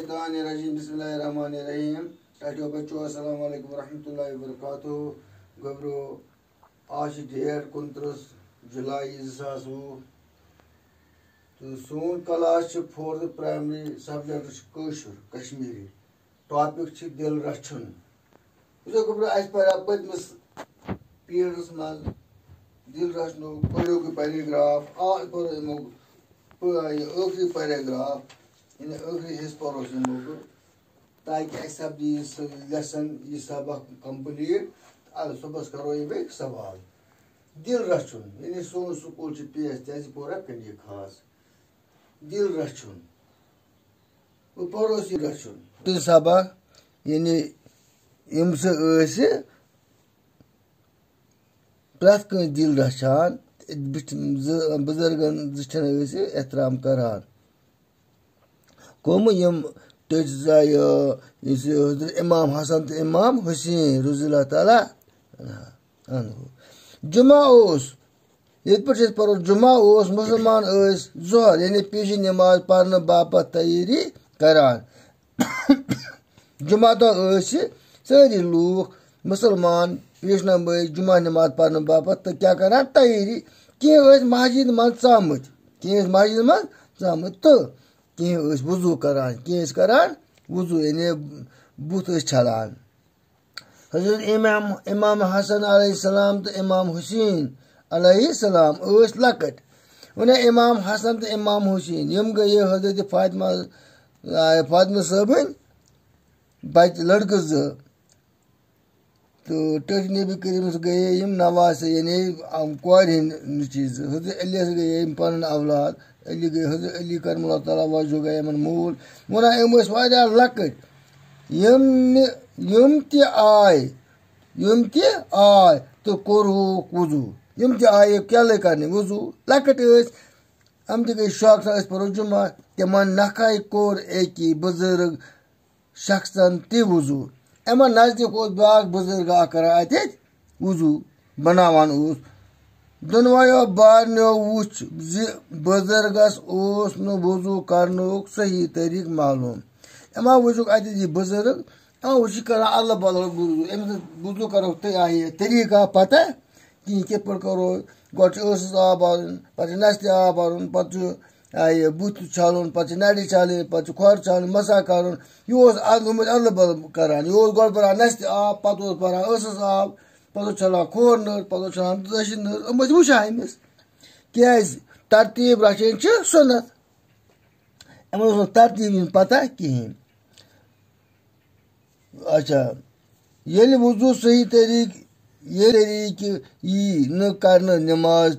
Mineşşeytanirracim. Bismillahirrahmanirrahim. Çato bachcho assalamu alaikum warahmatullahi wabarakatuh. Gobro आज date 29 जुलाई 2020 तो सोन class 4th primary subject Koshur Kashmiri topic दिल रचन वो गब्रो आज पत्मस पीरियड्स मज दिल रचनो पढ़ो पैराग्राफ आखिरी पैराग्राफ इन आखिरी हिस्स पढ़ो ताकि अस लेसन यह सबक कंप्लीट सुबह करो ये सवाल दिल रचुन यानी सोन स्कूल पेश तहजीपुरा कंडी खास दिल रचुन वो पड़ोसी रचुन तो सबक यानी यम से प्रत कह दिल रचान बुजुर्गन एहतराम करान कम यम इमाम हसन तो इमाम हुसैन रज़ियल्लाहु ताला जुमा ये पो जुमा मुसलमान जोहर यानी पेशी नमाज पढ़ने बापत तैयारी करान जुमा दह सारी लूख मुसलमान पेश नमाज जुमा नमाज पढ़ने बापत तो क्या करान तैयारी कह मस्जिद मज षामत तो कह वजू करान करान वजू यानी बुत छलान हजरत इमाम हसन अलैहिस्सलाम तो इमाम हुसैन अलैहिस्सलाम लकट वन इमाम हसन तो इमाम हुसैन यम गए हजरत फातिमा साहबन बच लड़के तो टच नबी करीम गए यम नवाज यानी कौर चीज हजरत अलियस गए पन औलाद अली गए हजरत अली करमुल्लाह ताला वजह गए मूल वन लकट यम आय तो कोरुक वजू यम आये क्या करने वजू लकट हम गई शौक पो जुमा तिमन नखाई कोर एकी बुजुर्ग शख्सन ति वजू अमन नजदीक ब्याक बुजुर्ग अत वजू बनावान दोनवो बारनो वुच बुजुर्गस वजू करनुक सही तरीक मालूम अमा वुचुक अत बुजुर्ग वह कर अदल बदल वजू वजू करो तरीका पता कहें कित पे करो गोस आब पे नस्त आब बुत छालुन पे नरि छालि पे खोर छालुन मसा कर यह अदल बदल करान यह गो पान नस्त आब पे पान आब पे छलान खोर नर पे छलान दशन नर वुचान अमिस क्या तरतीब रचन सुन्नत तरतीब पता कहें अच्छा ये वजू सही तरीक यी न कर नमाज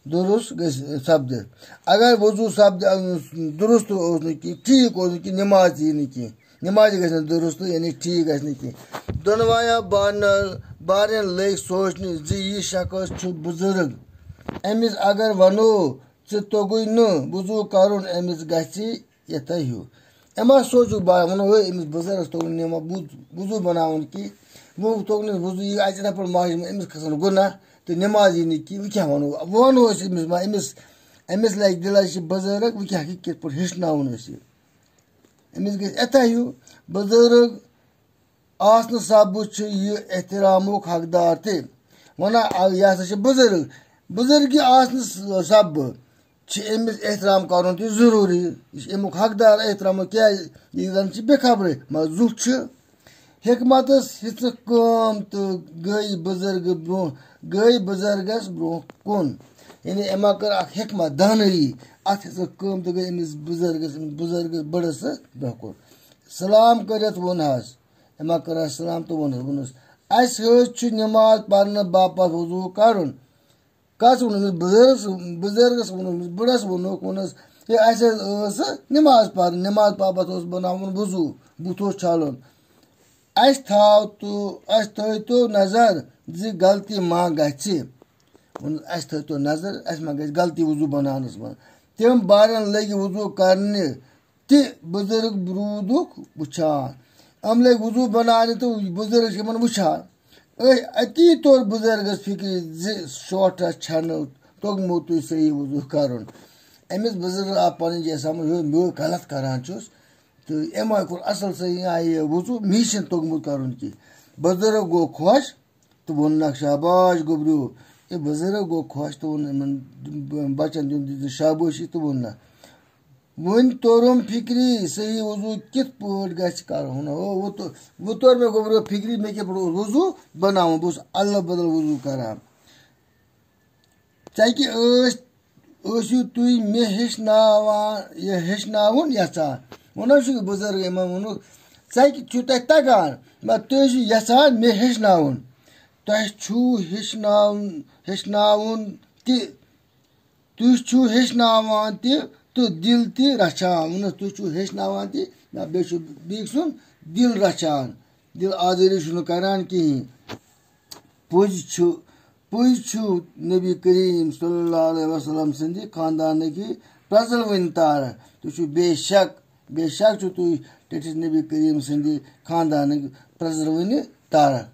दुरुस्त सपद अगर वजू सपद दुरुस्त ठीक नमाज कह नमाज ग दुरुस्त यानी ठीक कह दोनवाया बारन लग सोचन यह शख्स बुजुर्ग अमिस अगर वनो तोगुई न वजू कर अमिस गथ हूँ अमा सोचु बार वो अमिस बुजुर्गस तोग वजू बनावन कि वो तोग वजू यह अचा पे माज अमिस खसन गुना तो नमाज यी कि वह क्या वनो वनो अमिस लग दिल बुजुर्ग वह क्या कित पे हेचनावन अमिस ग हूँ बुजुर्ग आसन सबब यह एहतरामुक हकदार ते वना यह हसा बुजुर्ग बुजुर्ग आसन सबब अमिस एहतराम कर जरूरी अमुक हकदार एहतराम क्या जन बेखबर मगर जुह हिकमत हित तो गई बुजुर्गस ब्रो कुन यानी अमा कर हिकमत दानरी अत तो गई अमिस बुजुर्ग बड़स ब्रो कुन सलाम कर वोन अमा कर सलाम तो वोनस नमाज पढ़ने बापत वजू कर कस वो बुजुर्गस वो बड़स वोनस नमाज पढ़ नमाज बापत बनावन वजू बुत छालन थो नजर गलती मा गो नजर मा गलती वजू बनानस मन तम बारन लग वजू करने ति बुजुर्ग रूदुक वुचान हम लग वजू बनाने तो बुजुर्ग वुचान अती तोर बुजुर्गस फिक्र शोट छन तोगमो तु सही वजू कर أمس بزرگ آپ پنٕنۍ جایہِ سمجھ بہٕ غلط کران چھُس تہٕ أمۍ آیہِ کوٚر اَصٕل صحیح آیہِ وضوٗ مے چھُنہٕ توٚگمُت کَرُن کینٛہہ بزرگ گوٚو خۄش تہٕ ووٚننکھ شاباش گوٚبریو یہِ بزرگ گوٚو خۄش تہٕ ووٚن یِمن بچن دِژ شابٲشی تہٕ ووٚننکھ وۄنۍ توٚرُم فِکری صحیح وضوٗ کِتھ پٲٹھۍ گژھِ کَرُن وۄنۍ توٚر مےٚ گوٚبریو فِکری مےٚ کِتھ پٲٹھۍ اوس وضوٗ بناوُن بہٕ اوسُس اَدلہٕ بدل وضوٗ کران ژَکہِ ٲسِو تُہۍ مےٚ ہیٚچھناوُن یژھان وۄنۍ حظ چھُ بُزرگ یِمن ووٚنُکھ ژَکہِ چھُ تۄہہِ تگان مگر تُہۍ ٲسِو یژھان مےٚ ہیٚچھناوُن تۄہہِ چھُو ہیٚچھناوُن تہِ تُہۍ چھُو ہیٚچھناوان تہِ تہٕ دِل تہِ رچھان ووٚنُس تُہۍ چھُو ہیٚچھناوان تہِ بیٚیہِ چھُ بیٚکہِ سُنٛد دِل رچھان دِل آزٲری چھُنہٕ کران کِہیٖنۍ پٔزۍ چھُ نبی کریم صلی اللہ علیہ وسلم سٕنٛدِ خاندانٕکۍ پرٛزلوٕنۍ تارَک تُہۍ چھُو بے شک چھُ تُہۍ ٹٔٹھِس نبی کریم سٕنٛدِ خاندانٕکۍ پرٛزلوٕنہِ تارَک